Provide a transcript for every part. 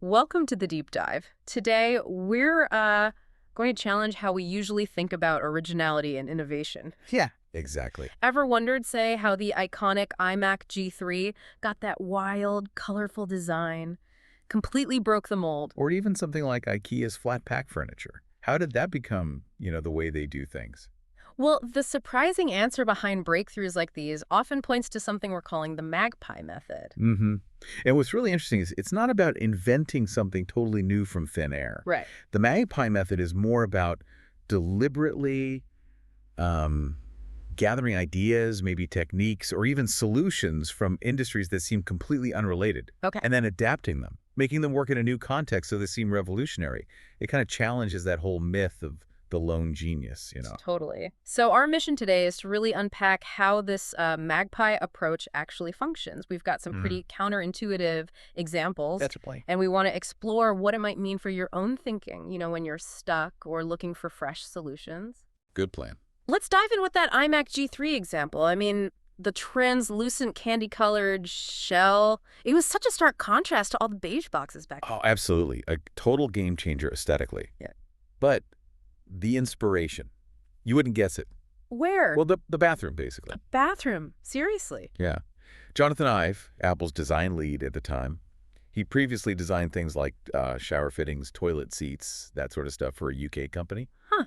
Welcome to the deep dive. Today, we're going to challenge how we usually think about originality and innovation. Yeah, exactly. Ever wondered, say, how the iconic iMac G3 got that wild, colorful design, completely broke the mold? Or even something like IKEA's flat pack furniture. How did that become, the way they do things? Well, the surprising answer behind breakthroughs like these often points to something we're calling the Magpie Method. Mm-hmm. And what's really interesting is it's not about inventing something totally new from thin air. Right. The Magpie Method is more about deliberately um, gathering ideas, maybe techniques, or even solutions from industries that seem completely unrelated, Okay. and then adapting them, making them work in a new context so they seem revolutionary. It kind of challenges that whole myth of the lone genius. Totally. So our mission today is to really unpack how this magpie approach actually functions. We've got some Mm. pretty counterintuitive examples, That's a play. and we want to explore what it might mean for your own thinking, when you're stuck or looking for fresh solutions. Good plan. Let's dive in with that iMac G3 example. I mean, the translucent candy-colored shell, it was such a stark contrast to all the beige boxes back then. Oh, absolutely. A total game changer aesthetically. Yeah. But the inspiration, you wouldn't guess it. Where? Well, the bathroom, basically. Bathroom. Seriously. Yeah. Jonathan Ive, Apple's design lead at the time, he previously designed things like shower fittings, toilet seats, that sort of stuff for a UK company. Huh.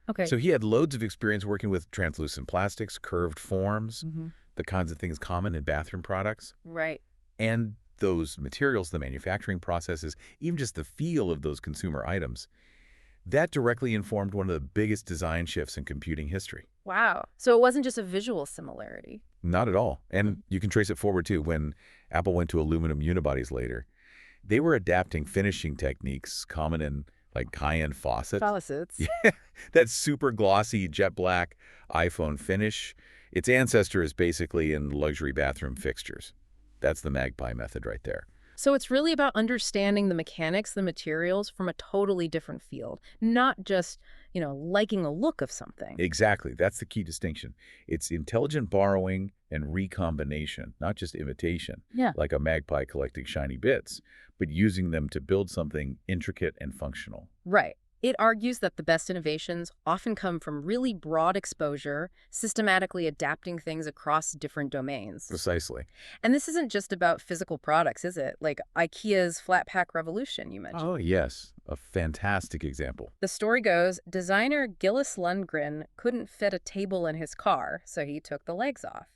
Okay. So he had loads of experience working with translucent plastics, curved forms, Mhm. the kinds of things common in bathroom products. Right. And those materials, the manufacturing processes, even just the feel of those consumer items, that directly informed one of the biggest design shifts in computing history. Wow. So it wasn't just a visual similarity. Not at all. And you can trace it forward, too. When Apple went to aluminum unibodies later, they were adapting finishing techniques common in, like, high-end faucets. Faucets. Yeah, that super glossy jet black iPhone finish. Its ancestor is basically in luxury bathroom fixtures. That's the Magpie Method right there. So it's really about understanding the mechanics, the materials from a totally different field, not just, liking the look of something. Exactly. That's the key distinction. It's intelligent borrowing and recombination, not just imitation, Yeah. like a magpie collecting shiny bits, but using them to build something intricate and functional. Right. It argues that the best innovations often come from really broad exposure, systematically adapting things across different domains. Precisely. And this isn't just about physical products, is it? Like IKEA's flat pack revolution you mentioned. Oh, yes. A fantastic example. The story goes, designer Gillis Lundgren couldn't fit a table in his car, so he took the legs off.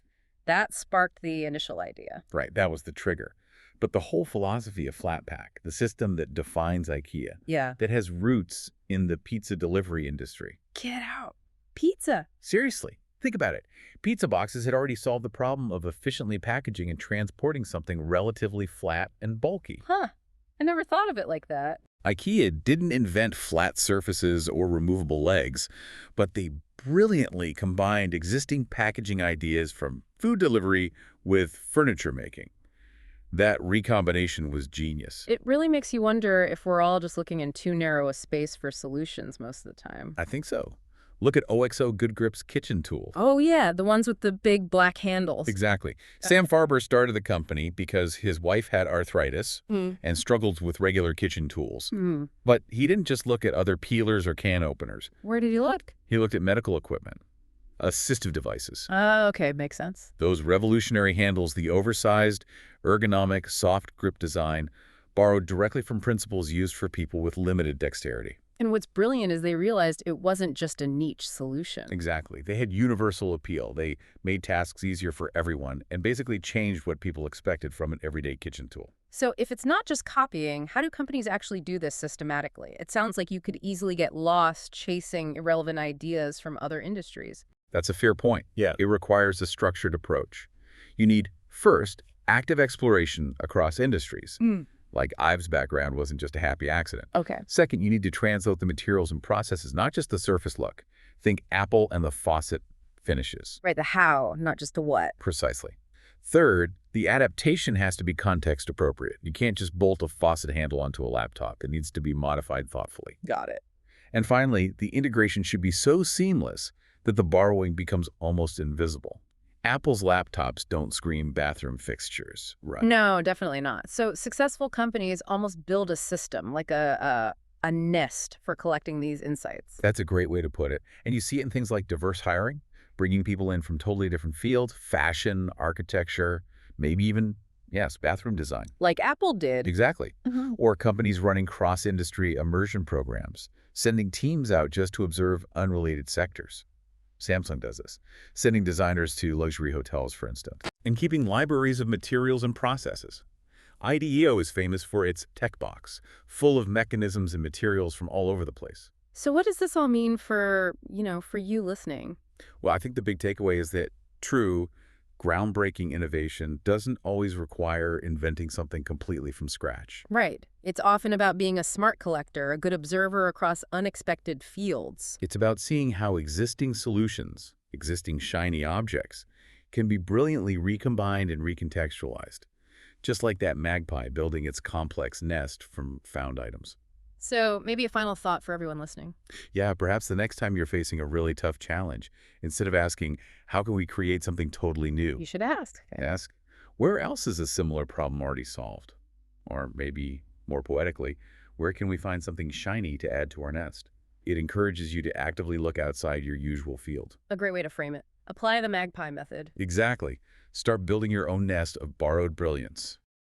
That sparked the initial idea. Right. That was the trigger. But the whole philosophy of flat pack, the system that defines IKEA, Yeah. that has roots in the pizza delivery industry. Get out. Pizza. Seriously, think about it. Pizza boxes had already solved the problem of efficiently packaging and transporting something relatively flat and bulky. Huh. I never thought of it like that. IKEA didn't invent flat surfaces or removable legs, but they brilliantly combined existing packaging ideas from food delivery with furniture making. That recombination was genius. It really makes you wonder if we're all just looking in too narrow a space for solutions most of the time. I think so. Look at OXO Good Grip's kitchen tools. Oh, yeah, the ones with the big black handles. Exactly. Sam Farber started the company because his wife had arthritis and struggled with regular kitchen tools. Hmm. But he didn't just look at other peelers or can openers. Where did you look? He looked at medical equipment, assistive devices. Oh, okay, makes sense. Those revolutionary handles, the oversized, ergonomic, soft grip design, borrowed directly from principles used for people with limited dexterity. And what's brilliant is they realized it wasn't just a niche solution. Exactly. They had universal appeal. They made tasks easier for everyone and basically changed what people expected from an everyday kitchen tool. So if it's not just copying, how do companies actually do this systematically? It sounds like you could easily get lost chasing irrelevant ideas from other industries. That's a fair point. Yeah. It requires a structured approach. You need, first, active exploration across industries. Like Ives' background wasn't just a happy accident. Okay. Second, you need to translate the materials and processes, not just the surface look. Think Apple and the faucet finishes. Right, the how, not just the what. Precisely. Third, the adaptation has to be context appropriate. You can't just bolt a faucet handle onto a laptop. It needs to be modified thoughtfully. Got it. And finally, the integration should be so seamless that the borrowing becomes almost invisible. Apple's laptops don't scream bathroom fixtures, right? No, definitely not. So successful companies almost build a system, like a nest for collecting these insights. That's a great way to put it. And you see it in things like diverse hiring, bringing people in from totally different fields, fashion, architecture, maybe even, yes, bathroom design. Like Apple did. Exactly. Mhm. Or companies running cross-industry immersion programs, sending teams out just to observe unrelated sectors. Samsung does this, sending designers to luxury hotels, for instance. And keeping libraries of materials and processes. IDEO is famous for its tech box, full of mechanisms and materials from all over the place. So what does this all mean for, for you listening? Well, I think the big takeaway is that true, groundbreaking innovation doesn't always require inventing something completely from scratch. Right. It's often about being a smart collector, a good observer across unexpected fields. It's about seeing how existing solutions, existing shiny objects, can be brilliantly recombined and recontextualized, just like that magpie building its complex nest from found items. So maybe a final thought for everyone listening. Yeah, perhaps the next time you're facing a really tough challenge, instead of asking, how can we create something totally new? You should ask. Okay. Ask, where else is a similar problem already solved? Or maybe, more poetically, where can we find something shiny to add to our nest? It encourages you to actively look outside your usual field. A great way to frame it. Apply the Magpie method. Exactly. Start building your own nest of borrowed brilliance.